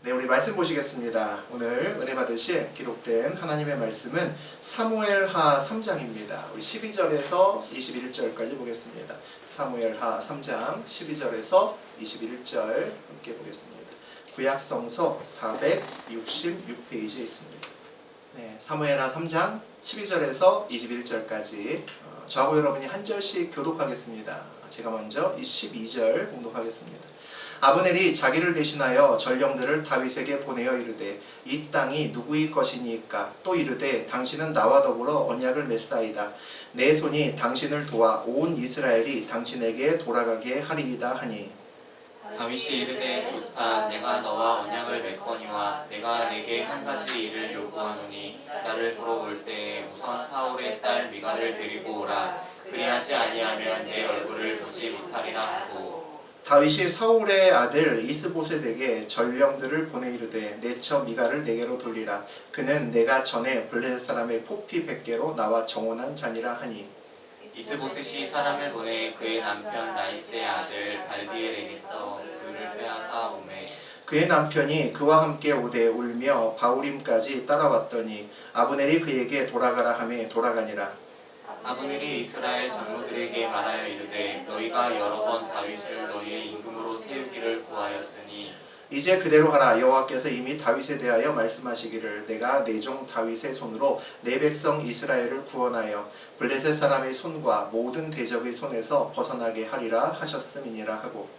네, 우리 말씀 보시겠습니다. 오늘 은혜 받으실 기록된 하나님의 말씀은 사무엘하 3장입니다. 우리 12절에서 21절까지 보겠습니다. 사무엘하 3장 12절에서 21절 함께 보겠습니다. 구약성서 466페이지에 있습니다. 네, 사무엘하 3장 12절에서 21절까지 저하고 여러분이 한 절씩 교독하겠습니다. 제가 먼저 이 12절 공독하겠습니다. 아브넬이 자기를 대신하여 전령들을 다윗에게 보내어 이르되 이 땅이 누구의 것이니까? 또 이르되 당신은 나와 더불어 언약을 맺사이다. 내 손이 당신을 도와 온 이스라엘이 당신에게 돌아가게 하리이다 하니 다윗이 이르되 좋다. 내가 너와 언약을 맺거니와 내가 내게 한 가지 일을 요구하노니 나를 보러 올 때에 우선 사울의 딸 미갈을 데리고 오라. 그리하지 아니하면 내 얼굴을 보지 못하리라 하고 다윗이 사울의 아들 이스보셋에게 전령들을 보내 이르되 내 처 미갈을 내게로 돌리라. 그는 내가 전에 블레셋 사람의 포피 100개로 나와 정혼한 자니라 하니 이스보셋이 사람을 보내 그의 남편 라이스의 아들 발디엘에게서 그를 빼앗아 오매 그의 남편이 그와 함께 오되 울며 바울임까지 따라왔더니 아브넬이 그에게 돌아가라 하매 돌아가니라. 아브넬이 이스라엘 장로들에게 말하여 이르되 너희가 여러 번 다윗을 너희의 임금으로 세우기를 구하였으니 이제 그대로 하라. 여호와께서 이미 다윗에 대하여 말씀하시기를 내가 내 종 다윗의 손으로 내 백성 이스라엘을 구원하여 블레셋 사람의 손과 모든 대적의 손에서 벗어나게 하리라 하셨음이니라 하고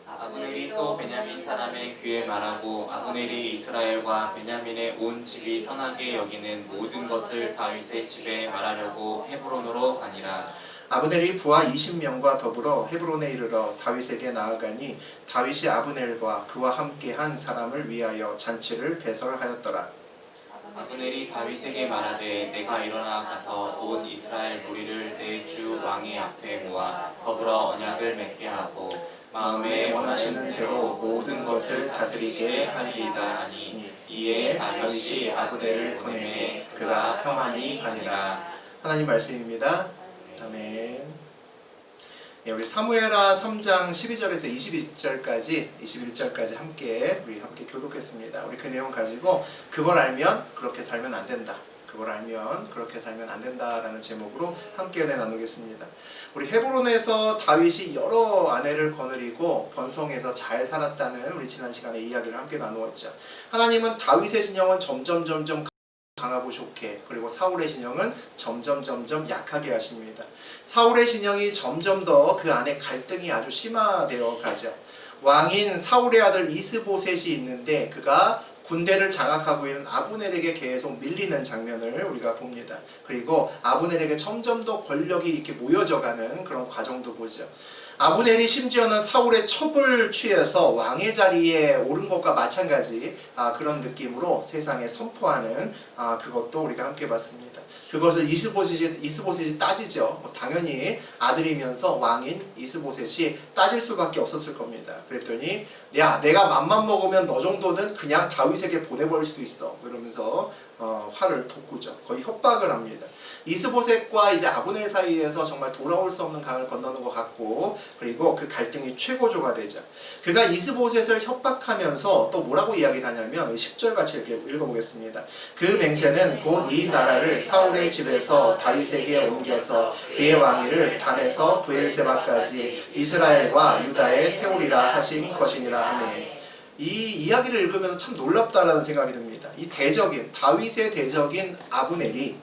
아브넬이 또 베냐민 사람의 귀에 말하고 아브넬이 이스라엘과 베냐민의 온 집이 선하게 여기는 모든 것을 다윗의 집에 말하려고 헤브론으로 가니라. 아브넬이 부하 20명과 더불어 헤브론에 이르러 다윗에게 나아가니 다윗이 아브넬과 그와 함께한 사람을 위하여 잔치를 배설하였더라. 아브넬이 다윗에게 말하되 내가 일어나 가서 온 이스라엘 무리를 내 주 왕의 앞에 모아 더불어 언약을 맺게 하고 마음에 원하시는 대로 모든 것을 다스리게 하리이다 하니 이에 다윗이 아브넬을 보내매 그가 평안히 가니라. 하나님 말씀입니다. 아멘. 네, 우리 사무엘하 3장 12절에서 21절까지 함께 교독했습니다. 우리 그 내용 가지고 그걸 알면 그렇게 살면 안 된다. 그걸 알면 그렇게 살면 안 된다라는 제목으로 함께 은혜 나누겠습니다. 우리 헤브론에서 다윗이 여러 아내를 거느리고 번성해서 잘 살았다는 우리 지난 시간에 이야기를 함께 나누었죠. 하나님은 다윗의 진영은 점점 강하고 좋게, 그리고 사울의 진영은 점점 약하게 하십니다. 사울의 진영이 점점 더 그 안에 갈등이 아주 심화되어 가죠. 왕인 사울의 아들 이스보셋이 있는데 그가 군대를 장악하고 있는 아브넬에게 계속 밀리는 장면을 우리가 봅니다. 그리고 아브넬에게 점점 더 권력이 이렇게 모여져가는 그런 과정도 보죠. 아브넬이 심지어는 사울의 첩을 취해서 왕의 자리에 오른 것과 마찬가지 그런 느낌으로 세상에 선포하는 그것도 우리가 함께 봤습니다. 그것을 이스보셋이 따지죠. 당연히 아들이면서 왕인 이스보셋이 따질 수밖에 없었을 겁니다. 그랬더니 야, 내가 맘만 먹으면 너 정도는 그냥 다윗에게 보내버릴 수도 있어. 이러면서 화를 돋구죠. 거의 협박을 합니다. 이스보셋과 이제 아브넬 사이에서 정말 돌아올 수 없는 강을 건너는 것 같고, 그리고 그 갈등이 최고조가 되죠. 그가 이스보셋을 협박하면서 또 뭐라고 이야기를 하냐면 10절 같이 이렇게 읽어보겠습니다. 그 맹세는 곧 이 나라를 사울의 집에서 다윗에게 옮겨서 그의 왕위를 단에서 브엘세바까지 이스라엘과 유다에 세우리라 하신 것이니라 하네. 이 이야기를 읽으면서 참 놀랍다라는 생각이 듭니다. 이 다윗의 대적인 아브넬이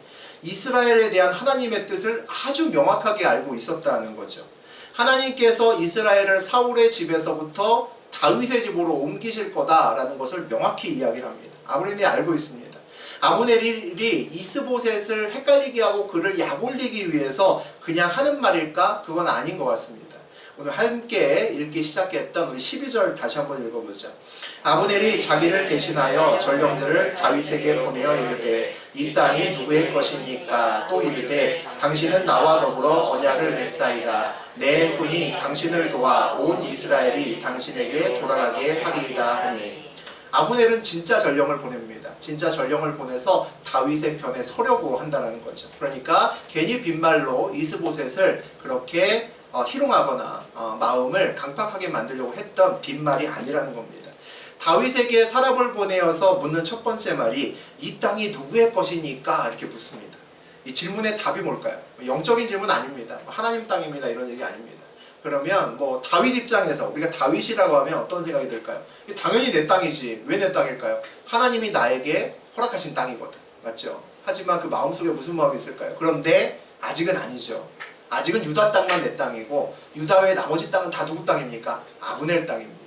이스라엘에 대한 하나님의 뜻을 아주 명확하게 알고 있었다는 거죠. 하나님께서 이스라엘을 사울의 집에서부터 다윗의 집으로 옮기실 거다라는 것을 명확히 이야기를 합니다. 아브넬이 알고 있습니다. 아브넬이 이스보셋을 헷갈리게 하고 그를 약올리기 위해서 그냥 하는 말일까? 그건 아닌 것 같습니다. 오늘 함께 읽기 시작했던 우리 12절 다시 한번 읽어보죠. 아브넬이 자기를 대신하여 전령들을 다윗에게 보내어 이르되 이 땅이 누구의 것이니까? 또 이르되 당신은 나와 더불어 언약을 맺사이다. 내 손이 당신을 도와 온 이스라엘이 당신에게 돌아가게 하리이다 하니 아브넬은 진짜 전령을 보냅니다. 진짜 전령을 보내서 다윗의 편에 서려고 한다는 거죠. 그러니까 괜히 빈말로 이스보셋을 그렇게 희롱하거나 마음을 강팍하게 만들려고 했던 빈말이 아니라는 겁니다. 다윗에게 사람을 보내어서 묻는 첫 번째 말이 이 땅이 누구의 것이니까 이렇게 묻습니다. 이 질문의 답이 뭘까요? 영적인 질문 아닙니다. 하나님 땅입니다. 이런 얘기 아닙니다. 그러면 뭐 다윗 입장에서 우리가 다윗이라고 하면 어떤 생각이 들까요? 당연히 내 땅이지. 왜 내 땅일까요? 하나님이 나에게 허락하신 땅이거든. 맞죠? 하지만 그 마음속에 무슨 마음이 있을까요? 그런데 아직은 아니죠. 아직은 유다 땅만 내 땅이고 유다 외의 나머지 땅은 다 누구 땅입니까? 아브넬 땅입니다.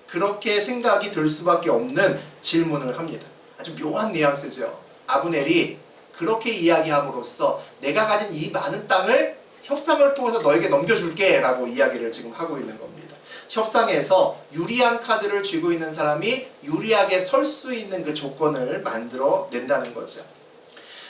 그렇게 생각이 들 수밖에 없는 질문을 합니다. 아주 묘한 뉘앙스죠. 아브넬이 그렇게 이야기함으로써 내가 가진 이 많은 땅을 협상을 통해서 너에게 넘겨줄게 라고 이야기를 지금 하고 있는 겁니다. 협상에서 유리한 카드를 쥐고 있는 사람이 유리하게 설 수 있는 그 조건을 만들어 낸다는 거죠.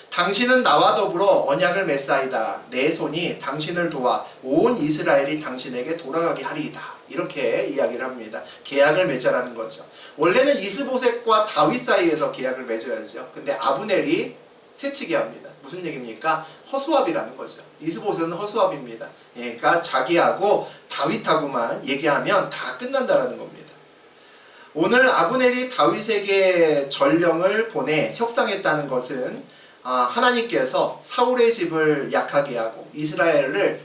당신은 나와 더불어 언약을 맺사이다. 내 손이 당신을 도와 온 이스라엘이 당신에게 돌아가게 하리이다. 이렇게 이야기를 합니다. 계약을 맺자라는 거죠. 원래는 이스보셋과 다윗 사이에서 계약을 맺어야죠. 근데 아브넬이 새치게 합니다. 무슨 얘기입니까? 허수아비라는 거죠. 이스보셋은 허수아비입니다. 그러니까 자기하고 다윗하고만 얘기하면 다 끝난다라는 겁니다. 오늘 아브넬이 다윗에게 전령을 보내 협상했다는 것은 하나님께서 사울의 집을 약하게 하고 이스라엘을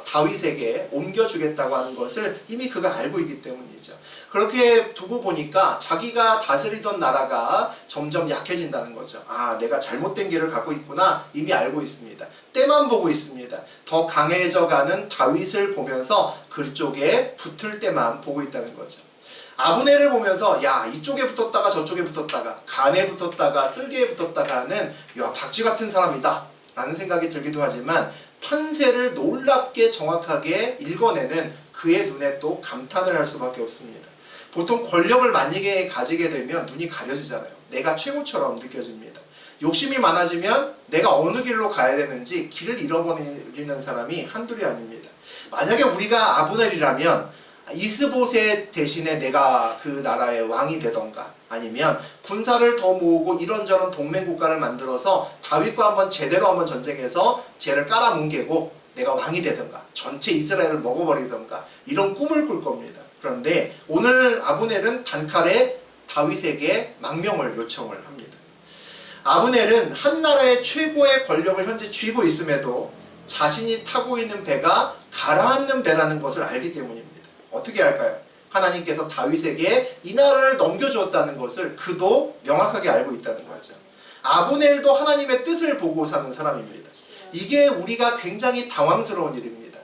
다윗에게 옮겨주겠다고 하는 것을 이미 그가 알고 있기 때문이죠. 그렇게 두고 보니까 자기가 다스리던 나라가 점점 약해진다는 거죠. 내가 잘못된 길을 갖고 있구나 이미 알고 있습니다. 때만 보고 있습니다. 더 강해져가는 다윗을 보면서 그쪽에 붙을 때만 보고 있다는 거죠. 아브넬을 보면서 야 이쪽에 붙었다가 저쪽에 붙었다가 간에 붙었다가 쓸개에 붙었다가 하는 야 박쥐 같은 사람이다 라는 생각이 들기도 하지만 판세를 놀랍게 정확하게 읽어내는 그의 눈에 또 감탄을 할 수밖에 없습니다. 보통 권력을 만약에 가지게 되면 눈이 가려지잖아요. 내가 최고처럼 느껴집니다. 욕심이 많아지면 내가 어느 길로 가야 되는지 길을 잃어버리는 사람이 한둘이 아닙니다. 만약에 우리가 아브넬이라면 이스보셋 대신에 내가 그 나라의 왕이 되던가 아니면 군사를 더 모으고 이런저런 동맹국가를 만들어서 다윗과 한번 제대로 한번 전쟁해서 쟤를 깔아뭉개고 내가 왕이 되던가 전체 이스라엘을 먹어버리던가 이런 꿈을 꿀 겁니다. 그런데 오늘 아브넬은 단칼에 다윗에게 망명을 요청을 합니다. 아브넬은 한 나라의 최고의 권력을 현재 쥐고 있음에도 자신이 타고 있는 배가 가라앉는 배라는 것을 알기 때문입니다. 어떻게 할까요? 하나님께서 다윗에게 이 나라를 넘겨주었다는 것을 그도 명확하게 알고 있다는 거죠. 아브넬도 하나님의 뜻을 보고 사는 사람입니다. 이게 우리가 굉장히 당황스러운 일입니다.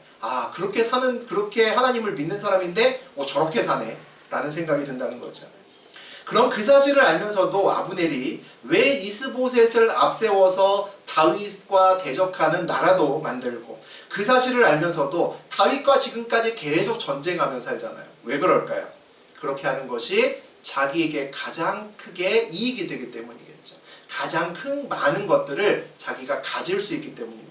그렇게 하나님을 믿는 사람인데 저렇게 사네 라는 생각이 든다는 거죠. 그럼 그 사실을 알면서도 아브넬이 왜 이스보셋을 앞세워서 다윗과 대적하는 나라도 만들고 그 사실을 알면서도 다윗과 지금까지 계속 전쟁하며 살잖아요. 왜 그럴까요? 그렇게 하는 것이 자기에게 가장 크게 이익이 되기 때문이겠죠. 가장 큰 많은 것들을 자기가 가질 수 있기 때문입니다.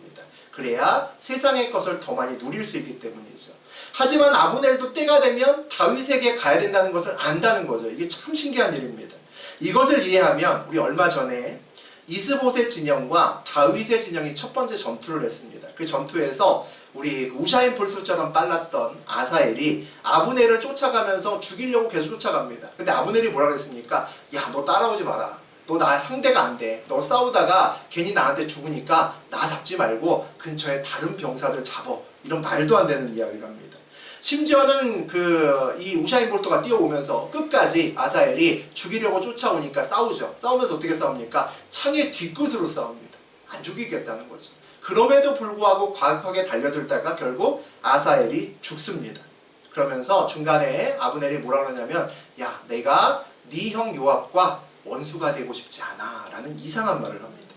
그래야 세상의 것을 더 많이 누릴 수 있기 때문이죠. 하지만 아브넬도 때가 되면 다윗에게 가야 된다는 것을 안다는 거죠. 이게 참 신기한 일입니다. 이것을 이해하면 우리 얼마 전에 이스보셋 진영과 다윗의 진영이 첫 번째 전투를 했습니다. 그 전투에서 우리 우샤인 볼트처럼 빨랐던 아사엘이 아브넬을 쫓아가면서 죽이려고 계속 쫓아갑니다. 근데 아브넬이 뭐라 그랬습니까? 야, 너 따라오지 마라. 너 나 상대가 안 돼. 너 싸우다가 괜히 나한테 죽으니까 나 잡지 말고 근처에 다른 병사들 잡어. 이런 말도 안 되는 이야기를 합니다. 심지어는 이 우샤인 볼트가 뛰어오면서 끝까지 아사엘이 죽이려고 쫓아오니까 싸우죠. 싸우면서 어떻게 싸웁니까? 창의 뒤끝으로 싸웁니다. 안 죽이겠다는 거죠. 그럼에도 불구하고 과격하게 달려들다가 결국 아사엘이 죽습니다. 그러면서 중간에 아브넬이 뭐라 그러냐면 야, 내가 네 형 요압과 원수가 되고 싶지 않아 라는 이상한 말을 합니다.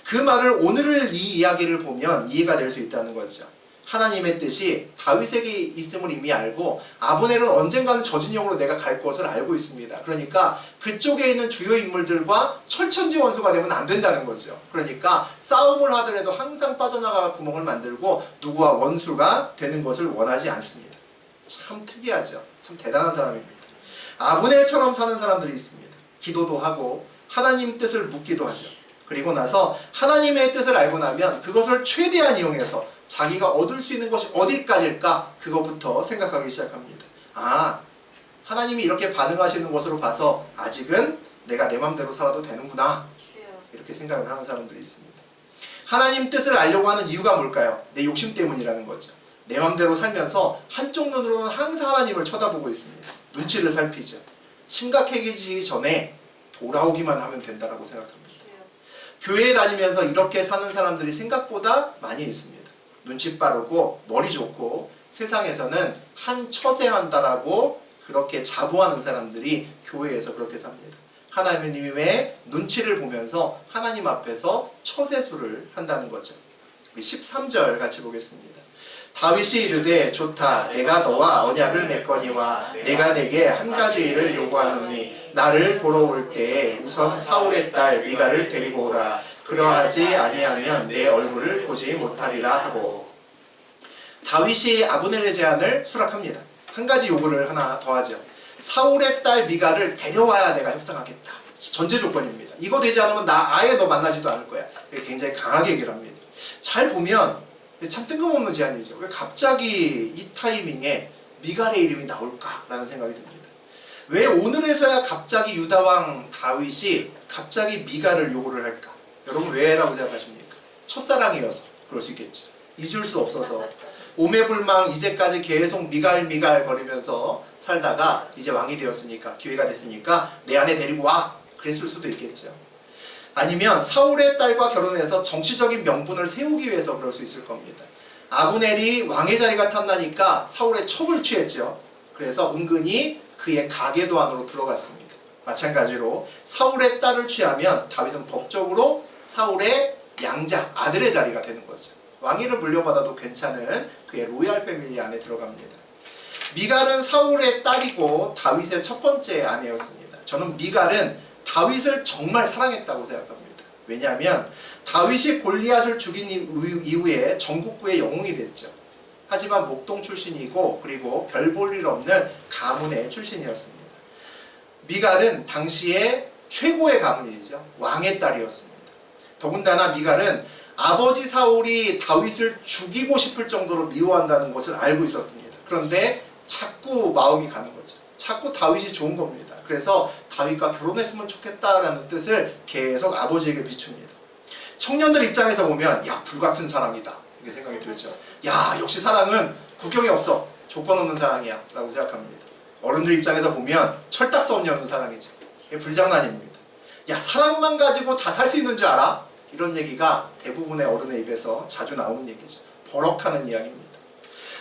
그 말을 오늘 이 이야기를 보면 이해가 될 수 있다는 거죠. 하나님의 뜻이 다윗에게 있음을 이미 알고 아브넬은 언젠가는 저 진영으로 내가 갈 것을 알고 있습니다. 그러니까 그쪽에 있는 주요 인물들과 철천지원수가 되면 안 된다는 거죠. 그러니까 싸움을 하더라도 항상 빠져나갈 구멍을 만들고 누구와 원수가 되는 것을 원하지 않습니다. 참 특이하죠. 참 대단한 사람입니다. 아브넬처럼 사는 사람들이 있습니다. 기도도 하고 하나님 뜻을 묻기도 하죠. 그리고 나서 하나님의 뜻을 알고 나면 그것을 최대한 이용해서 자기가 얻을 수 있는 것이 어디까지일까? 그것부터 생각하기 시작합니다. 아, 하나님이 이렇게 반응하시는 것으로 봐서 아직은 내가 내 맘대로 살아도 되는구나. 이렇게 생각을 하는 사람들이 있습니다. 하나님 뜻을 알려고 하는 이유가 뭘까요? 내 욕심 때문이라는 거죠. 내 맘대로 살면서 한쪽 눈으로는 항상 하나님을 쳐다보고 있습니다. 눈치를 살피죠. 심각해지기 전에 돌아오기만 하면 된다고 생각합니다. 교회에 다니면서 이렇게 사는 사람들이 생각보다 많이 있습니다. 눈치 빠르고 머리 좋고 세상에서는 한 처세한다라고 그렇게 자부하는 사람들이 교회에서 그렇게 삽니다. 하나님의 눈치를 보면서 하나님 앞에서 처세술을 한다는 거죠. 우리 13절 같이 보겠습니다. 다윗이 이르되 좋다. 내가 너와 언약을 맺거니와 내가 내게 한 가지 일을 요구하노니 나를 보러 올 때에 우선 사울의 딸 미갈을 데리고 오라. 그러하지 아니하면 내 얼굴을 보지 못하리라 하고, 다윗이 아브넬의 제안을 수락합니다. 한 가지 요구를 하나 더 하죠. 사울의 딸 미갈을 데려와야 내가 협상하겠다. 전제 조건입니다. 이거 되지 않으면 나 아예 너 만나지도 않을 거야. 굉장히 강하게 얘기를 합니다. 잘 보면 참 뜬금없는 제안이죠. 왜 갑자기 이 타이밍에 미갈의 이름이 나올까라는 생각이 듭니다. 왜 오늘에서야 갑자기 유다왕 다윗이 갑자기 미갈을 요구를 할까? 여러분 왜라고 생각하십니까? 첫사랑이어서 그럴 수 있겠죠. 잊을 수 없어서 오매불망 이제까지 계속 미갈 거리면서 살다가 이제 왕이 되었으니까, 기회가 됐으니까 내 아내 데리고 와, 그랬을 수도 있겠죠. 아니면 사울의 딸과 결혼해서 정치적인 명분을 세우기 위해서 그럴 수 있을 겁니다. 아브넬이 왕의 자리가 탐나니까 사울의 척을 취했죠. 그래서 은근히 그의 가계도 안으로 들어갔습니다. 마찬가지로 사울의 딸을 취하면 다윗은 법적으로 사울의 양자, 아들의 자리가 되는 거죠. 왕위를 물려받아도 괜찮은 그의 로얄 패밀리 안에 들어갑니다. 미갈은 사울의 딸이고 다윗의 첫 번째 아내였습니다. 저는 미갈은 다윗을 정말 사랑했다고 생각합니다. 왜냐하면 다윗이 골리앗을 죽인 이후에 전국구의 영웅이 됐죠. 하지만 목동 출신이고 그리고 별 볼 일 없는 가문의 출신이었습니다. 미갈은 당시에 최고의 가문이죠. 왕의 딸이었습니다. 더군다나 미갈은 아버지 사울이 다윗을 죽이고 싶을 정도로 미워한다는 것을 알고 있었습니다. 그런데 자꾸 마음이 가는 거죠. 자꾸 다윗이 좋은 겁니다. 그래서 다윗과 결혼했으면 좋겠다라는 뜻을 계속 아버지에게 비춥니다. 청년들 입장에서 보면 야, 불같은 사랑이다 이렇게 생각이 들죠. 야, 역시 사랑은 구경이 없어, 조건 없는 사랑이야 라고 생각합니다. 어른들 입장에서 보면 철딱서니 없는 사랑이죠. 이게 불장난입니다. 야, 사랑만 가지고 다 살 수 있는 줄 알아? 이런 얘기가 대부분의 어른의 입에서 자주 나오는 얘기죠. 버럭하는 이야기입니다.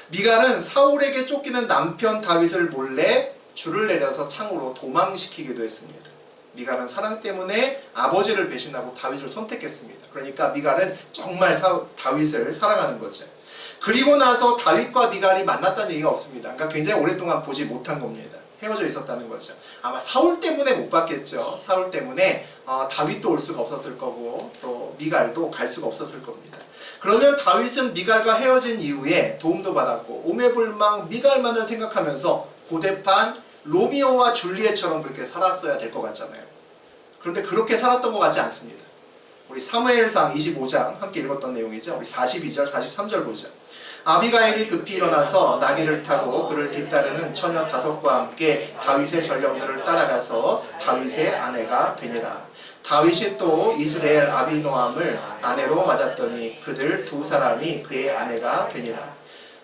미갈은 사울에게 쫓기는 남편 다윗을 몰래 줄을 내려서 창으로 도망시키기도 했습니다. 미갈은 사랑 때문에 아버지를 배신하고 다윗을 선택했습니다. 그러니까 미갈은 정말 다윗을 사랑하는 거죠. 그리고 나서 다윗과 미갈이 만났다는 얘기가 없습니다. 그러니까 굉장히 오랫동안 보지 못한 겁니다. 헤어져 있었다는 거죠. 아마 사울 때문에 못 봤겠죠. 사울 때문에 다윗도 올 수가 없었을 거고 또 미갈도 갈 수가 없었을 겁니다. 그러면 다윗은 미갈과 헤어진 이후에 도움도 받았고 오매불망 미갈만을 생각하면서 고대판 로미오와 줄리엣처럼 그렇게 살았어야 될 것 같잖아요. 그런데 그렇게 살았던 것 같지 않습니다. 우리 사무엘상 25장 함께 읽었던 내용이죠. 우리 42절, 43절 보죠. 아비가일이 급히 일어나서 나귀를 타고 그를 뒤따르는 처녀 5과 함께 다윗의 전령들을 따라가서 다윗의 아내가 되니라. 다윗이 또 이스라엘 아비노함을 아내로 맞았더니 그들 두 사람이 그의 아내가 되니라.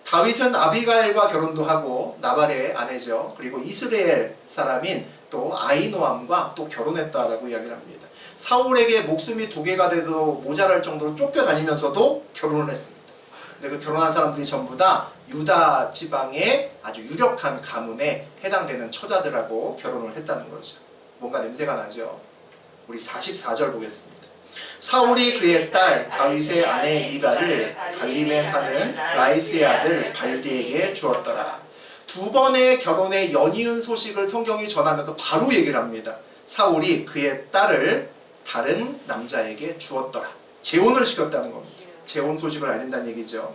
다윗은 아비가일과 결혼도 하고 나발의 아내죠. 그리고 이스라엘 사람인 또 아히노함과 또 결혼했다라고 이야기를 합니다. 사울에게 목숨이 2개가 돼도 모자랄 정도로 쫓겨다니면서도 결혼을 했습니다. 근데 그 결혼한 사람들이 전부 다 유다 지방의 아주 유력한 가문에 해당되는 처자들하고 결혼을 했다는 거죠. 뭔가 냄새가 나죠. 우리 44절 보겠습니다. 사울이 그의 딸 다윗의 아내 미갈을 갈림에 사는 라이스의 아들 발디에게 주었더라. 2번의 결혼의 연이은 소식을 성경이 전하면서 바로 얘기를 합니다. 사울이 그의 딸을 다른 남자에게 주었더라. 재혼을 시켰다는 겁니다. 재혼 소식을 알린다는 얘기죠.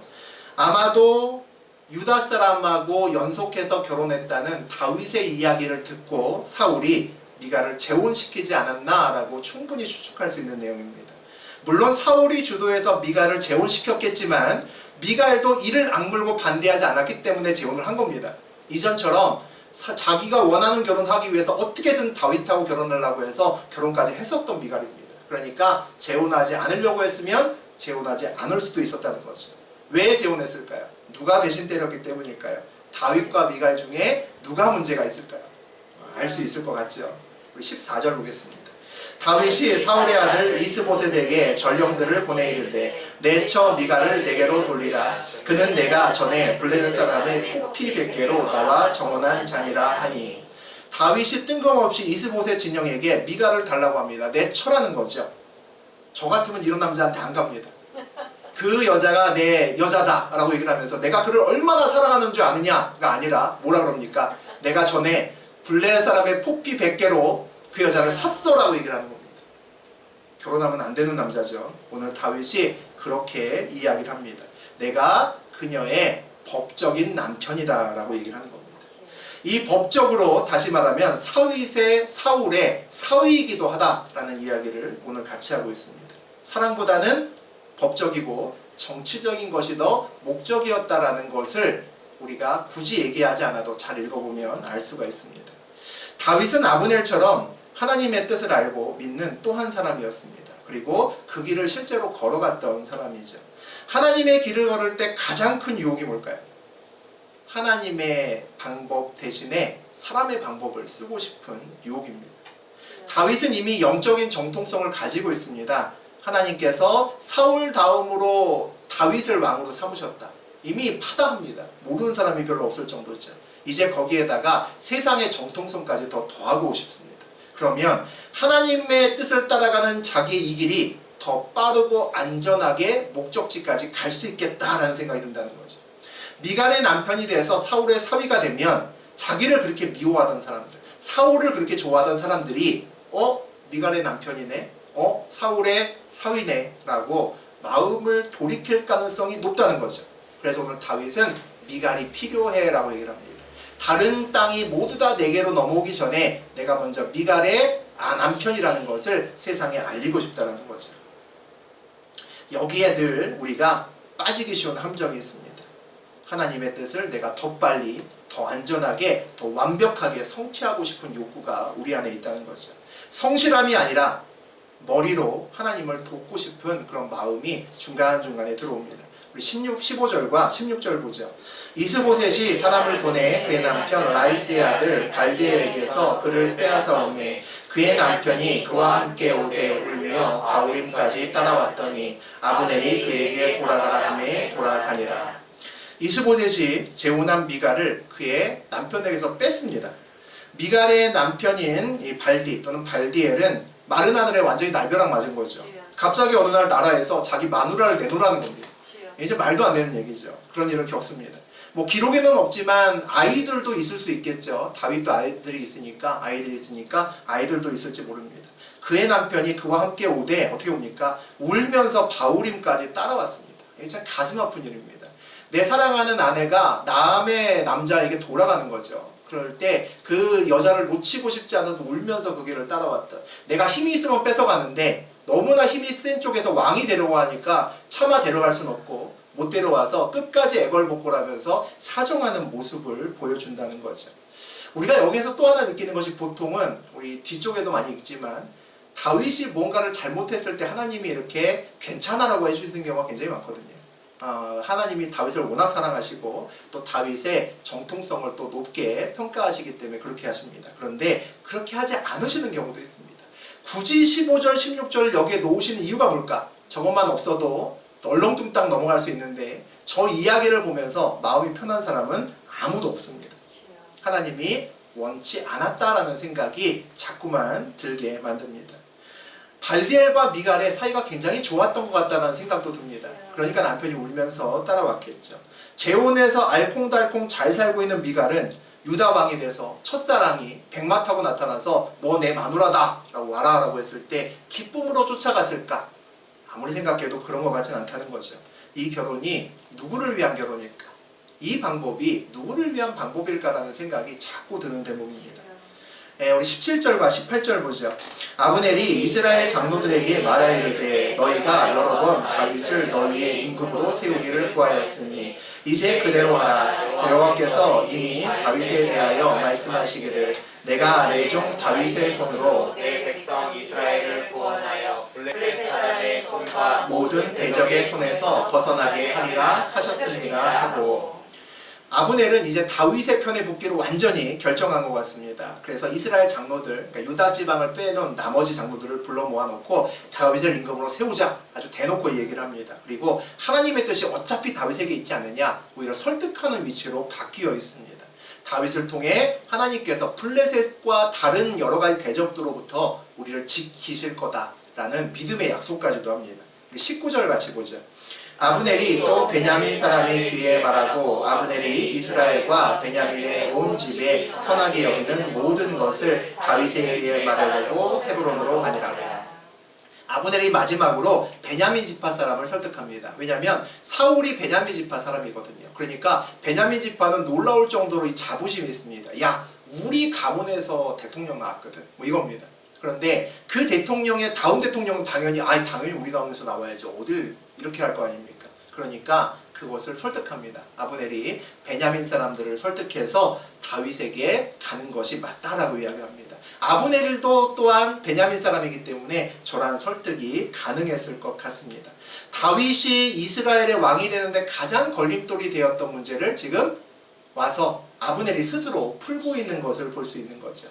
아마도 유다 사람하고 연속해서 결혼했다는 다윗의 이야기를 듣고 사울이 미갈을 재혼시키지 않았나라고 충분히 추측할 수 있는 내용입니다. 물론 사울이 주도해서 미갈을 재혼시켰겠지만 미갈도 이를 악물고 반대하지 않았기 때문에 재혼을 한 겁니다. 이전처럼 자기가 원하는 결혼하기 위해서 어떻게든 다윗하고 결혼하려고 해서 결혼까지 했었던 미갈입니다. 그러니까 재혼하지 않으려고 했으면 재혼하지 않을 수도 있었다는 거죠. 왜 재혼했을까요? 누가 배신 때렸기 때문일까요? 다윗과 미갈 중에 누가 문제가 있을까요? 알 수 있을 것 같죠? 우리 14절 보겠습니다. 다윗이 사울의 아들 이스보셋에게 전령들을 보내이르되 내 처 미갈을 내게로 돌리라. 그는 내가 전에 블레셋 사람의 포피 100개로 나와 정원한 자니라 하니. 다윗이 뜬금없이 이스보셋 진영에게 미갈을 달라고 합니다. 내 처라는 거죠. 저 같으면 이런 남자한테 안 갑니다. 그 여자가 내 여자다라고 얘기를 하면서 내가 그를 얼마나 사랑하는 줄 아느냐가 아니라 뭐라 그럽니까? 내가 전에 블레셋 사람의 포피 100개로 그 여자를 샀어라고 얘기를 하는 겁니다. 결혼하면 안 되는 남자죠. 오늘 다윗이 그렇게 이야기를 합니다. 내가 그녀의 법적인 남편이다라고 얘기를 하는 겁니다. 이 법적으로 다시 말하면 사울의 사위이기도 하다라는 이야기를 오늘 같이 하고 있습니다. 사랑보다는 법적이고 정치적인 것이 더 목적이었다라는 것을 우리가 굳이 얘기하지 않아도 잘 읽어보면 알 수가 있습니다. 다윗은 아브넬처럼 하나님의 뜻을 알고 믿는 또 한 사람이었습니다. 그리고 그 길을 실제로 걸어갔던 사람이죠. 하나님의 길을 걸을 때 가장 큰 유혹이 뭘까요? 하나님의 방법 대신에 사람의 방법을 쓰고 싶은 유혹입니다. 다윗은 이미 영적인 정통성을 가지고 있습니다. 하나님께서 사울 다음으로 다윗을 왕으로 삼으셨다. 이미 파다합니다. 모르는 사람이 별로 없을 정도죠. 이제 거기에다가 세상의 정통성까지 더 더하고 싶습니다. 그러면 하나님의 뜻을 따라가는 자기 이 길이 더 빠르고 안전하게 목적지까지 갈 수 있겠다라는 생각이 든다는 거죠. 미갈의 남편이 돼서 사울의 사위가 되면 자기를 그렇게 미워하던 사람들, 사울을 그렇게 좋아하던 사람들이 미갈의 남편이네, 사울의 사위네 라고 마음을 돌이킬 가능성이 높다는 거죠. 그래서 오늘 다윗은 미갈이 필요해 라고 얘기를 합니다. 다른 땅이 모두 다 내게로 넘어오기 전에 내가 먼저 미갈의 남편이라는 것을 세상에 알리고 싶다는 거죠. 여기에 늘 우리가 빠지기 쉬운 함정이 있습니다. 하나님의 뜻을 내가 더 빨리, 더 안전하게, 더 완벽하게 성취하고 싶은 욕구가 우리 안에 있다는 거죠. 성실함이 아니라 머리로 하나님을 돕고 싶은 그런 마음이 중간중간에 들어옵니다. 우리 15절과 16절 보죠. 이스보셋이 사람을 보내 그의 남편 라이스의 아들 발디엘에게서 그를 빼앗아 오매 그의 남편이 그와 함께 오되 울며 바후림까지 따라왔더니 아브넬이 그에게 돌아가라 하매 돌아가니라. 이스보셋이 재혼한 미갈을 그의 남편에게서 뺐습니다. 미갈의 남편인 이 발디 또는 발디엘은 마른 하늘에 완전히 날벼락 맞은 거죠. 갑자기 어느 날 나라에서 자기 마누라를 내놓으라는 겁니다. 이제 말도 안 되는 얘기죠. 그런 일을 겪습니다. 뭐 기록에는 없지만 아이들도 있을 수 있겠죠. 다윗도 아이들이 있으니까 아이들도 있을지 모릅니다. 그의 남편이 그와 함께 오되 어떻게 옵니까? 울면서 바후림까지 따라왔습니다. 이게 참 가슴 아픈 일입니다. 내 사랑하는 아내가 남의 남자에게 돌아가는 거죠. 그럴 때 그 여자를 놓치고 싶지 않아서 울면서 그 길을 따라왔다. 내가 힘이 있으면 뺏어가는데 너무나 힘이 센 쪽에서 왕이 데려가니까 차마 데려갈 수는 없고 못 데려와서 끝까지 애걸복걸하면서 사정하는 모습을 보여준다는 거죠. 우리가 여기에서 또 하나 느끼는 것이 보통은 우리 뒤쪽에도 많이 있지만 다윗이 뭔가를 잘못했을 때 하나님이 이렇게 괜찮아라고 해주시는 경우가 굉장히 많거든요. 하나님이 다윗을 워낙 사랑하시고 또 다윗의 정통성을 또 높게 평가하시기 때문에 그렇게 하십니다. 그런데 그렇게 하지 않으시는 경우도 있습니다. 굳이 15절, 16절 여기에 놓으시는 이유가 뭘까? 저것만 없어도 얼렁뚱땅 넘어갈 수 있는데 저 이야기를 보면서 마음이 편한 사람은 아무도 없습니다. 하나님이 원치 않았다라는 생각이 자꾸만 들게 만듭니다. 발디엘과 미갈의 사이가 굉장히 좋았던 것 같다는 생각도 듭니다. 그러니까 남편이 울면서 따라왔겠죠. 재혼해서 알콩달콩 잘 살고 있는 미갈은 유다 왕이 돼서 첫사랑이 백마 타고 나타나서 너 내 마누라다 라고 와라 라고 했을 때 기쁨으로 쫓아갔을까? 아무리 생각해도 그런 것 같지는 않다는 거죠. 이 결혼이 누구를 위한 결혼일까? 이 방법이 누구를 위한 방법일까라는 생각이 자꾸 드는 대목입니다. 우리 17절과 18절 보죠. 아브넬이 이스라엘 장로들에게 말하여 이르되 너희가 여러 번 다윗을 너희의 임금으로 세우기를 구하였으니 이제 그대로 하라. 여호와께서 이미 다윗에 대하여 말씀하시기를 내가 내 종 다윗의 손으로 내 백성 이스라엘을 구원하여 블레셋 사람의 손과 모든 대적의 손에서 벗어나게 하리라 하셨습니다 하고, 아브넬은 이제 다윗의 편에 붙기로 완전히 결정한 것 같습니다. 그래서 이스라엘 장로들, 그러니까 유다 지방을 빼놓은 나머지 장로들을 불러 모아놓고 다윗을 임금으로 세우자 아주 대놓고 얘기를 합니다. 그리고 하나님의 뜻이 어차피 다윗에게 있지 않느냐, 오히려 설득하는 위치로 바뀌어 있습니다. 다윗을 통해 하나님께서 블레셋과 다른 여러 가지 대적들로부터 우리를 지키실 거다라는 믿음의 약속까지도 합니다. 19절 같이 보죠. 아브넬이 또 베냐민 사람의 귀에 말하고 아브넬이 이스라엘과 베냐민의 온 집에 선하게 여기는 모든 것을 다윗의 귀에 말하려고 헤브론으로 가니라. 아브넬이 마지막으로 베냐민 지파 사람을 설득합니다. 왜냐하면 사울이 베냐민 지파 사람이거든요. 그러니까 베냐민 지파는 놀라울 정도로 이 자부심이 있습니다. 야, 우리 가문에서 대통령 나왔거든. 뭐 이겁니다. 그런데 그 대통령의 다음 대통령은 당연히 우리 가문에서 나와야지. 어딜 이렇게 할 거 아닙니까? 그러니까 그것을 설득합니다. 아브넬이 베냐민 사람들을 설득해서 다윗에게 가는 것이 맞다라고 이야기합니다. 아브넬도 또한 베냐민 사람이기 때문에 저러한 설득이 가능했을 것 같습니다. 다윗이 이스라엘의 왕이 되는데 가장 걸림돌이 되었던 문제를 지금 와서 아브넬이 스스로 풀고 있는 것을 볼 수 있는 거죠.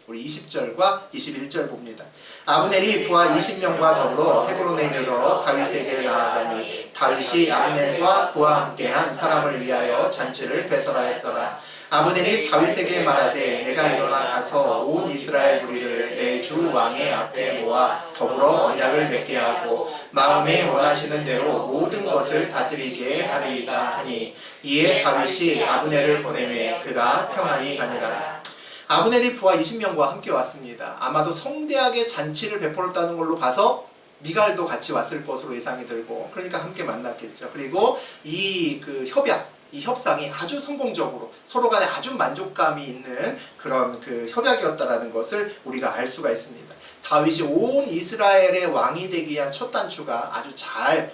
우리 20절과 21절 봅니다. 아브넬이 부하 20명과 더불어 헤브론에 이르러 다윗에게 나아가니 다윗이 아브넬과 그와 함께한 사람을 위하여 잔치를 배설하였더라. 아브넬이 다윗에게 말하되 내가 일어나 가서 온 이스라엘 무리를 내 주 왕의 앞에 모아 더불어 언약을 맺게 하고 마음에 원하시는 대로 모든 것을 다스리게 하리이다 하니 이에 다윗이 아브넬을 보내매 그가 평안히 가니라. 아브넬이 부하 20명과 함께 왔습니다. 아마도 성대하게 잔치를 베풀었다는 걸로 봐서 미갈도 같이 왔을 것으로 예상이 들고, 그러니까 함께 만났겠죠. 그리고 이 협상이 아주 성공적으로 서로 간에 아주 만족감이 있는 그런 협약이었다라는 것을 우리가 알 수가 있습니다. 다윗이 온 이스라엘의 왕이 되기 위한 첫 단추가 아주 잘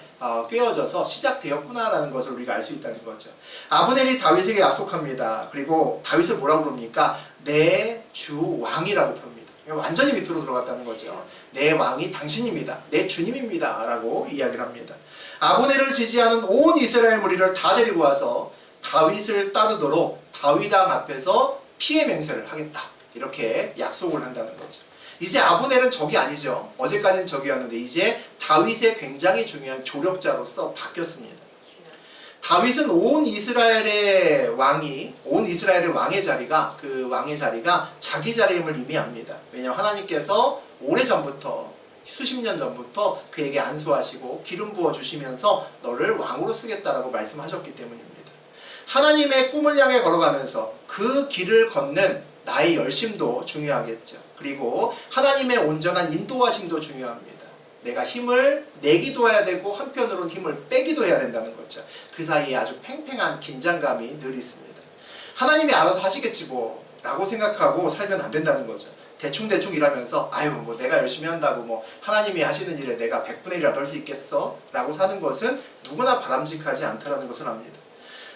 꿰어져서 시작되었구나라는 것을 우리가 알 수 있다는 거죠. 아브넬이 다윗에게 약속합니다. 그리고 다윗을 뭐라고 부릅니까? 내 주 왕이라고 부릅니다. 완전히 밑으로 들어갔다는 거죠. 내 왕이 당신입니다. 내 주님입니다. 라고 이야기를 합니다. 아브넬을 지지하는 온 이스라엘 무리를 다 데리고 와서 다윗을 따르도록 다윗왕 앞에서 피해 맹세를 하겠다. 이렇게 약속을 한다는 거죠. 이제 아브넬은 적이 아니죠. 어제까지는 적이었는데 이제 다윗의 굉장히 중요한 조력자로서 바뀌었습니다. 다윗은 온 이스라엘의 왕의 자리가, 그 왕의 자리가 자기 자리임을 이미 압니다. 왜냐하면 하나님께서 오래전부터, 수십 년 전부터 그에게 안수하시고 기름 부어주시면서 너를 왕으로 쓰겠다라고 말씀하셨기 때문입니다. 하나님의 꿈을 향해 걸어가면서 그 길을 걷는 나의 열심도 중요하겠죠. 그리고 하나님의 온전한 인도하심도 중요합니다. 내가 힘을 내기도 해야 되고 한편으로는 힘을 빼기도 해야 된다는 거죠. 그 사이에 아주 팽팽한 긴장감이 늘 있습니다. 하나님이 알아서 하시겠지 뭐 라고 생각하고 살면 안 된다는 거죠. 대충 일하면서 뭐 내가 열심히 한다고 하나님이 하시는 일에 내가 100분의 1이라도 할 수 있겠어? 라고 사는 것은 누구나 바람직하지 않다는 것을 압니다.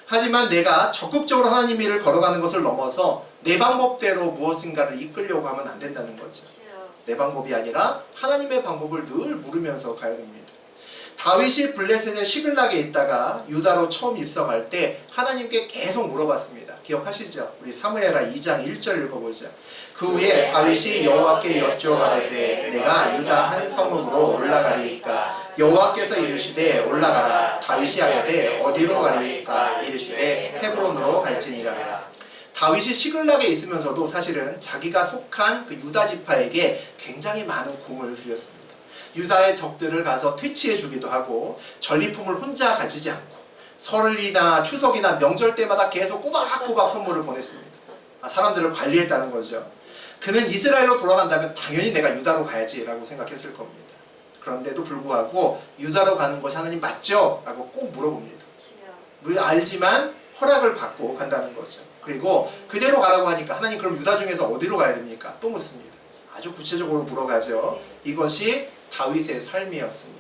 하지만 내가 적극적으로 하나님 일을 걸어가는 것을 넘어서 내 방법대로 무엇인가를 이끌려고 하면 안 된다는 거죠. 내 방법이 아니라 하나님의 방법을 늘 물으면서 가야 됩니다. 다윗이 블레셋의 시글락에 있다가 유다로 처음 입성할 때 하나님께 계속 물어봤습니다. 기억하시죠? 우리 사무엘하 2장 1절 읽어보죠. 그 후에 다윗이 여호와께 여쭈어 가로되 내가 유다 한 성읍으로 올라가리이까 여호와께서 이르시되 올라가라. 다윗이 하려되 어디로 가리이까 이르시되 헤브론으로 갈지니라. 다윗이 시글락에 있으면서도 사실은 자기가 속한 그 유다 지파에게 굉장히 많은 공을 들였습니다. 유다의 적들을 가서 퇴치해 주기도 하고 전리품을 혼자 가지지 않고 설이나 추석이나 명절 때마다 계속 꼬박꼬박 선물을 보냈습니다. 사람들을 관리했다는 거죠. 그는 이스라엘로 돌아간다면 당연히 내가 유다로 가야지라고 생각했을 겁니다. 그런데도 불구하고 유다로 가는 것이 하나님 맞죠? 라고 꼭 물어봅니다. 알지만 허락을 받고 간다는 거죠. 그리고 그대로 가라고 하니까 하나님 그럼 유다 중에서 어디로 가야 됩니까? 또 묻습니다. 아주 구체적으로 물어가죠. 이것이 다윗의 삶이었습니다.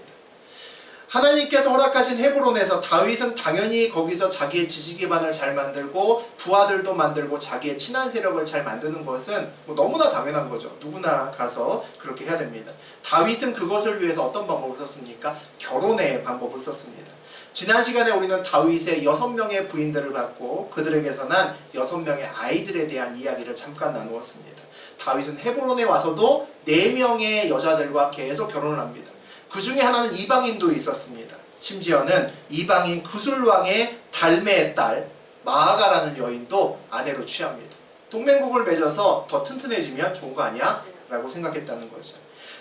하나님께서 허락하신 헤브론에서 다윗은 당연히 거기서 자기의 지식 기반을 잘 만들고 부하들도 만들고 자기의 친한 세력을 잘 만드는 것은 뭐 너무나 당연한 거죠. 누구나 가서 그렇게 해야 됩니다. 다윗은 그것을 위해서 어떤 방법을 썼습니까? 결혼의 방법을 썼습니다. 지난 시간에 우리는 다윗의 6명의 부인들을 갖고 그들에게서 난 6명의 아이들에 대한 이야기를 잠깐 나누었습니다. 다윗은 헤브론에 와서도 4명의 여자들과 계속 결혼을 합니다. 그 중에 하나는 이방인도 있었습니다. 심지어는 이방인 구술왕의 달메의 딸 마아가라는 여인도 아내로 취합니다. 동맹국을 맺어서 더 튼튼해지면 좋은 거 아니야? 라고 생각했다는 거죠.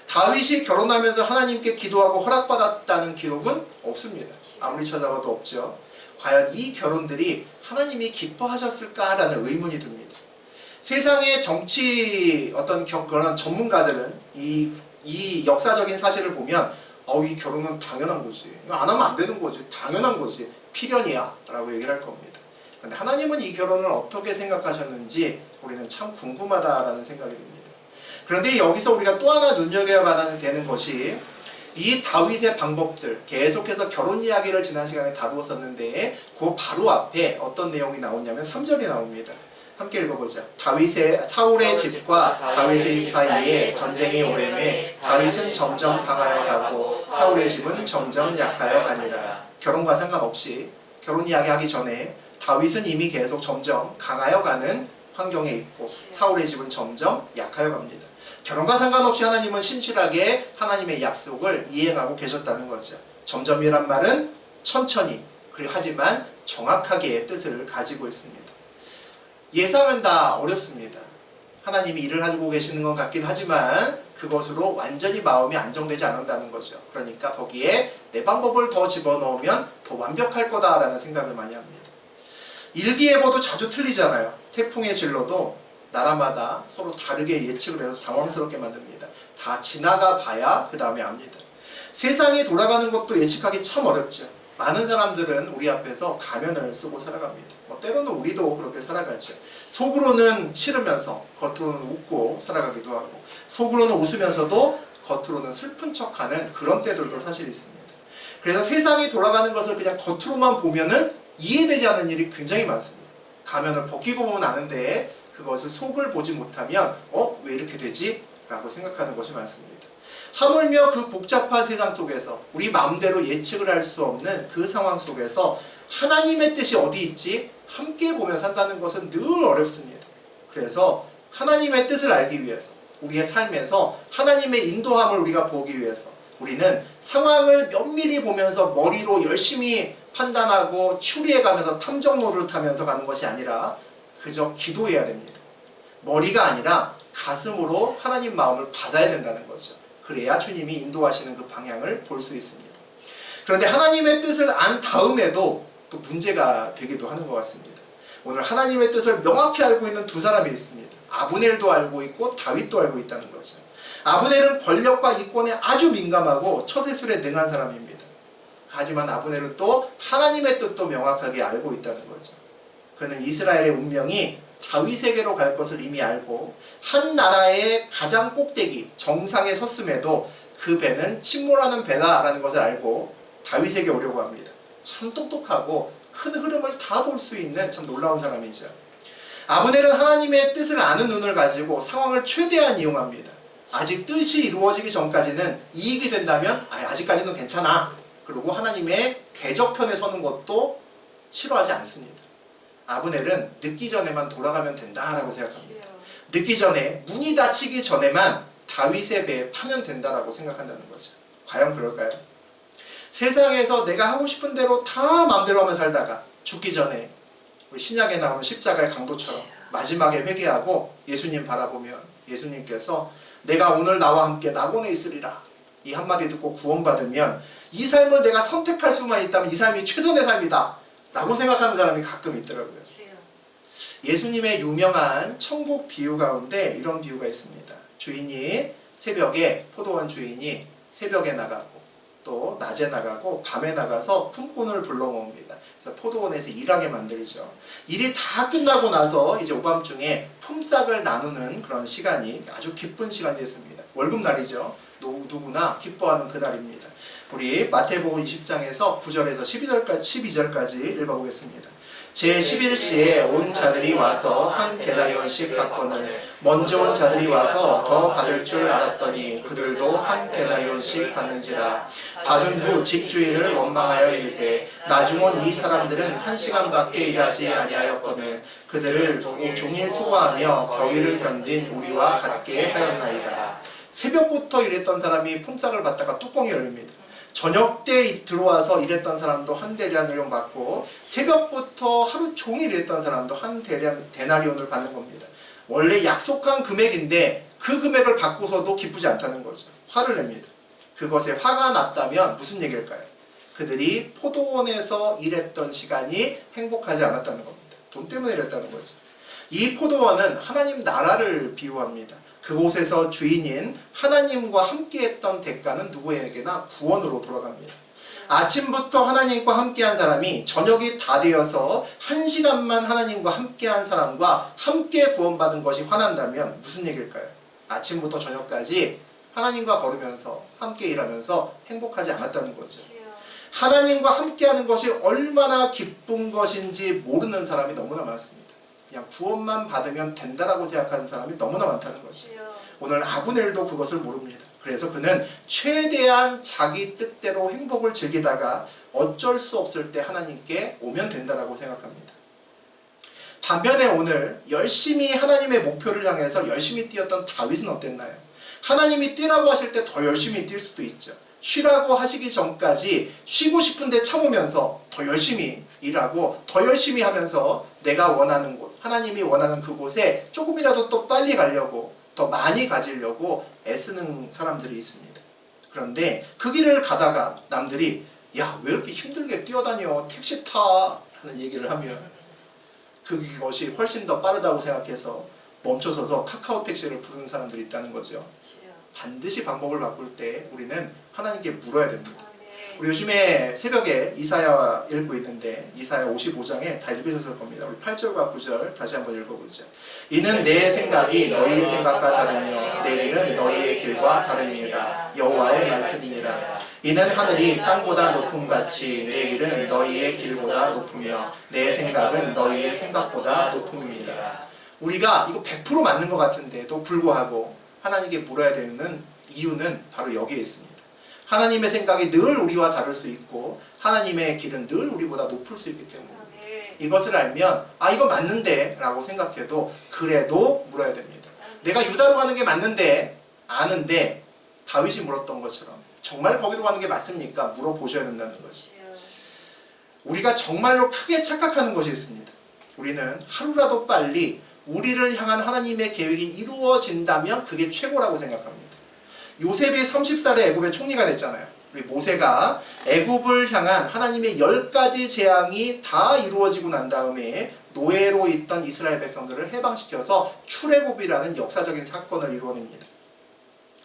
다윗이 결혼하면서 하나님께 기도하고 허락받았다는 기록은 없습니다. 아무리 찾아봐도 없죠. 과연 이 결혼들이 하나님이 기뻐하셨을까라는 의문이 듭니다. 세상의 정치 어떤 그런 전문가들은 이 역사적인 사실을 보면 이 결혼은 당연한 거지. 안 하면 안 되는 거지. 당연한 거지. 필연이야. 라고 얘기를 할 겁니다. 그런데 하나님은 이 결혼을 어떻게 생각하셨는지 우리는 참 궁금하다라는 생각이 듭니다. 그런데 여기서 우리가 또 하나 눈여겨봐야 되는 것이 이 다윗의 방법들, 계속해서 결혼 이야기를 지난 시간에 다루었었는데 그 바로 앞에 어떤 내용이 나오냐면 3절이 나옵니다. 함께 읽어보자. 사울의 집과 다윗의 사이에 전쟁이 오래매 다윗은 점점 강하여 가고 사울의 집은 점점 약하여 가니라. 결혼과 상관없이 결혼 이야기하기 전에 다윗은 이미 계속 점점 강하여 가는 환경에 있고 사울의 집은 점점 약하여 갑니다. 결혼과 상관없이 하나님은 신실하게 하나님의 약속을 이행하고 계셨다는 거죠. 점점이란 말은 천천히, 그리고 하지만 정확하게 뜻을 가지고 있습니다. 예상은 다 어렵습니다. 하나님이 일을 하고 계시는 것 같긴 하지만 그것으로 완전히 마음이 안정되지 않는다는 거죠. 그러니까 거기에 내 방법을 더 집어넣으면 더 완벽할 거다라는 생각을 많이 합니다. 일기예보도 자주 틀리잖아요. 태풍의 진로도 나라마다 서로 다르게 예측을 해서 당황스럽게 만듭니다. 다 지나가 봐야 그 다음에 압니다. 세상이 돌아가는 것도 예측하기 참 어렵죠. 많은 사람들은 우리 앞에서 가면을 쓰고 살아갑니다. 때로는 우리도 그렇게 살아가죠. 속으로는 싫으면서 겉으로는 웃고 살아가기도 하고 속으로는 웃으면서도 겉으로는 슬픈 척하는 그런 때들도 사실 있습니다. 그래서 세상이 돌아가는 것을 그냥 겉으로만 보면은 이해되지 않는 일이 굉장히 많습니다. 가면을 벗기고 보면 아는데 그것을 속을 보지 못하면 왜 이렇게 되지? 라고 생각하는 것이 많습니다. 하물며 그 복잡한 세상 속에서 우리 마음대로 예측을 할 수 없는 그 상황 속에서 하나님의 뜻이 어디 있지? 함께 보며 산다는 것은 늘 어렵습니다. 그래서 하나님의 뜻을 알기 위해서 우리의 삶에서 하나님의 인도함을 우리가 보기 위해서 우리는 상황을 면밀히 보면서 머리로 열심히 판단하고 추리해가면서 탐정 노릇하면서 가는 것이 아니라 그저 기도해야 됩니다. 머리가 아니라 가슴으로 하나님 마음을 받아야 된다는 거죠. 그래야 주님이 인도하시는 그 방향을 볼 수 있습니다. 그런데 하나님의 뜻을 안 다음에도 또 문제가 되기도 하는 것 같습니다. 오늘 하나님의 뜻을 명확히 알고 있는 두 사람이 있습니다. 아브넬도 알고 있고 다윗도 알고 있다는 거죠. 아브넬은 권력과 이권에 아주 민감하고 처세술에 능한 사람입니다. 하지만 아브넬은 또 하나님의 뜻도 명확하게 알고 있다는 거죠. 그는 이스라엘의 운명이 다윗에게로 갈 것을 이미 알고 한 나라의 가장 꼭대기 정상에 섰음에도 그 배는 침몰하는 배다라는 것을 알고 다윗에게 오려고 합니다. 참 똑똑하고 큰 흐름을 다 볼 수 있는 참 놀라운 사람이죠. 아브넬은 하나님의 뜻을 아는 눈을 가지고 상황을 최대한 이용합니다. 아직 뜻이 이루어지기 전까지는 이익이 된다면 아직까지는 괜찮아. 그리고 하나님의 대적편에 서는 것도 싫어하지 않습니다. 아브넬은 늦기 전에만 돌아가면 된다라고 생각합니다. 늦기 전에 문이 닫히기 전에만 다윗의 배에 타면 된다라고 생각한다는 거죠. 과연 그럴까요? 세상에서 내가 하고 싶은 대로 다 마음대로 하며 살다가 죽기 전에 우리 신약에 나오는 십자가의 강도처럼 마지막에 회개하고 예수님 바라보면 예수님께서 내가 오늘 나와 함께 낙원에 있으리라 이 한마디 듣고 구원받으면 이 삶을 내가 선택할 수만 있다면 이 삶이 최선의 삶이다 라고 생각하는 사람이 가끔 있더라고요. 예수님의 유명한 천국 비유 가운데 이런 비유가 있습니다. 주인이 새벽에 포도원 주인이 새벽에 나가고 또 낮에 나가고 밤에 나가서 품꾼을 불러 모읍니다. 그래서 포도원에서 일하게 만들죠. 일이 다 끝나고 나서 이제 오밤중에 품삯을 나누는 그런 시간이 아주 기쁜 시간이었습니다. 월급날이죠. 누구나 기뻐하는 그날입니다. 우리 마태복음 20장에서 9절에서 12절까지 읽어보겠습니다. 제11시에 온 자들이 와서 한 데나리온씩 받거늘 먼저 온 자들이 와서 더 받을 줄 알았더니 그들도 한 데나리온씩 받는지라. 받은 후 집주인을 원망하여 이르되 나중 온 이 사람들은 1시간밖에 일하지 아니하였거늘 그들을 종일 수고하며 더위를 견딘 우리와 같게 하였나이다. 새벽부터 일했던 사람이 품삯을 받다가 뚜껑이 열립니다. 저녁 때 들어와서 일했던 사람도 한 데나리온 받고 새벽부터 하루 종일 일했던 사람도 한 데나리온을 받는 겁니다. 원래 약속한 금액인데 그 금액을 받고서도 기쁘지 않다는 거죠. 화를 냅니다. 그것에 화가 났다면 무슨 얘기일까요? 그들이 포도원에서 일했던 시간이 행복하지 않았다는 겁니다. 돈 때문에 일했다는 거죠. 이 포도원은 하나님 나라를 비유합니다. 그곳에서 주인인 하나님과 함께했던 대가는 누구에게나 구원으로 돌아갑니다. 아침부터 하나님과 함께한 사람이 저녁이 다 되어서 1시간만 하나님과 함께한 사람과 함께 구원받은 것이 화난다면 무슨 얘기일까요? 아침부터 저녁까지 하나님과 걸으면서 함께 일하면서 행복하지 않았다는 거죠. 하나님과 함께하는 것이 얼마나 기쁜 것인지 모르는 사람이 너무나 많습니다. 그냥 구원만 받으면 된다라고 생각하는 사람이 너무나 많다는 거죠. 오늘 아브넬도 그것을 모릅니다. 그래서 그는 최대한 자기 뜻대로 행복을 즐기다가 어쩔 수 없을 때 하나님께 오면 된다라고 생각합니다. 반면에 오늘 열심히 하나님의 목표를 향해서 열심히 뛰었던 다윗은 어땠나요? 하나님이 뛰라고 하실 때 더 열심히 뛸 수도 있죠. 쉬라고 하시기 전까지 쉬고 싶은데 참으면서 더 열심히 일하고 더 열심히 하면서 내가 원하는 곳, 하나님이 원하는 그곳에 조금이라도 또 빨리 가려고 더 많이 가지려고 애쓰는 사람들이 있습니다. 그런데 그 길을 가다가 남들이 야, 왜 이렇게 힘들게 뛰어다녀? 택시 타! 하는 얘기를 하면 그것이 훨씬 더 빠르다고 생각해서 멈춰서서 카카오 택시를 부르는 사람들이 있다는 거죠. 반드시 방법을 바꿀 때 우리는 하나님께 물어야 됩니다. 우리 요즘에 새벽에 이사야 읽고 있는데 이사야 55장에 다 읽으셨을 겁니다. 우리 8절과 9절 다시 한번 읽어보죠. 이는 내 생각이 너희의 생각과 다르며 내 길은 너희의 길과 다릅니다. 여호와의 말씀이니라. 이는 하늘이 땅보다 높음같이 내 길은 너희의 길보다 높으며 내 생각은 너희의 생각보다 높음입니다. 우리가 이거 100% 맞는 것 같은데도 불구하고 하나님께 물어야 되는 이유는 바로 여기에 있습니다. 하나님의 생각이 늘 우리와 다를 수 있고 하나님의 길은 늘 우리보다 높을 수 있기 때문에 이것을 알면 아 이거 맞는데 라고 생각해도 그래도 물어야 됩니다. 내가 유다로 가는 게 맞는데 아는데 다윗이 물었던 것처럼 정말 거기로 가는 게 맞습니까? 물어보셔야 된다는 거죠. 우리가 정말로 크게 착각하는 것이 있습니다. 우리는 하루라도 빨리 우리를 향한 하나님의 계획이 이루어진다면 그게 최고라고 생각합니다. 요셉이 30살에 애굽의 총리가 됐잖아요. 우리 모세가 애굽을 향한 하나님의 10가지 재앙이 다 이루어지고 난 다음에 노예로 있던 이스라엘 백성들을 해방시켜서 출애굽이라는 역사적인 사건을 이루어냅니다.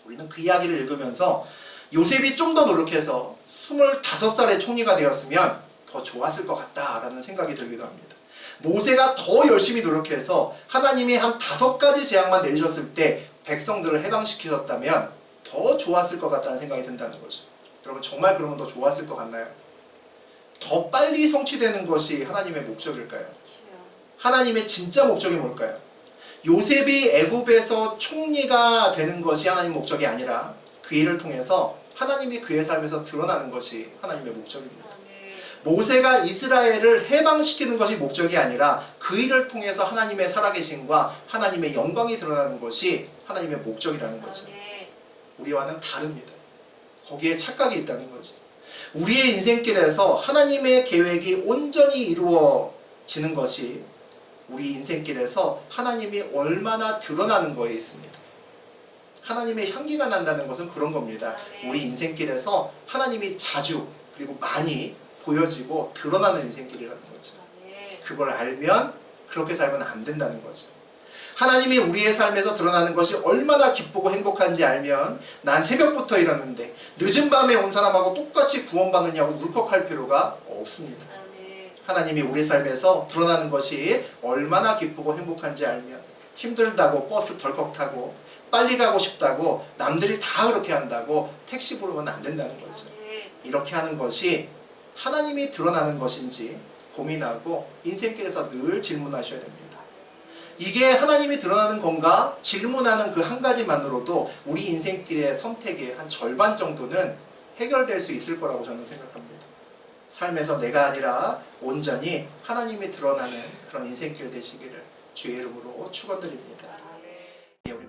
우리는 그 이야기를 읽으면서 요셉이 좀 더 노력해서 25살에 총리가 되었으면 더 좋았을 것 같다라는 생각이 들기도 합니다. 모세가 더 열심히 노력해서 하나님이 한 5가지 재앙만 내리셨을 때 백성들을 해방시키셨다면 더 좋았을 것 같다는 생각이 든다는 거죠. 여러분 정말 그러면 더 좋았을 것 같나요? 더 빨리 성취되는 것이 하나님의 목적일까요? 하나님의 진짜 목적이 뭘까요? 요셉이 애굽에서 총리가 되는 것이 하나님의 목적이 아니라 그 일을 통해서 하나님이 그의 삶에서 드러나는 것이 하나님의 목적입니다. 모세가 이스라엘을 해방시키는 것이 목적이 아니라 그 일을 통해서 하나님의 살아계심과 하나님의 영광이 드러나는 것이 하나님의 목적이라는 거죠. 우리와는 다릅니다. 거기에 착각이 있다는 거죠. 우리의 인생길에서 하나님의 계획이 온전히 이루어지는 것이 우리 인생길에서 하나님이 얼마나 드러나는 거에 있습니다. 하나님의 향기가 난다는 것은 그런 겁니다. 우리 인생길에서 하나님이 자주 그리고 많이 보여지고 드러나는 인생길이라는 거죠. 그걸 알면 그렇게 살면 안 된다는 거죠. 하나님이 우리의 삶에서 드러나는 것이 얼마나 기쁘고 행복한지 알면 난 새벽부터 일하는데 늦은 밤에 온 사람하고 똑같이 구원받느냐고 울컥할 필요가 없습니다. 하나님이 우리 삶에서 드러나는 것이 얼마나 기쁘고 행복한지 알면 힘들다고 버스 덜컥 타고 빨리 가고 싶다고 남들이 다 그렇게 한다고 택시 부르면 안 된다는 거죠. 이렇게 하는 것이 하나님이 드러나는 것인지 고민하고 인생길에서 늘 질문하셔야 됩니다. 이게 하나님이 드러나는 건가? 질문하는 그 한 가지만으로도 우리 인생길의 선택의 한 절반 정도는 해결될 수 있을 거라고 저는 생각합니다. 삶에서 내가 아니라 온전히 하나님이 드러나는 그런 인생길 되시기를 주의 이름으로 축원드립니다. 예, 우리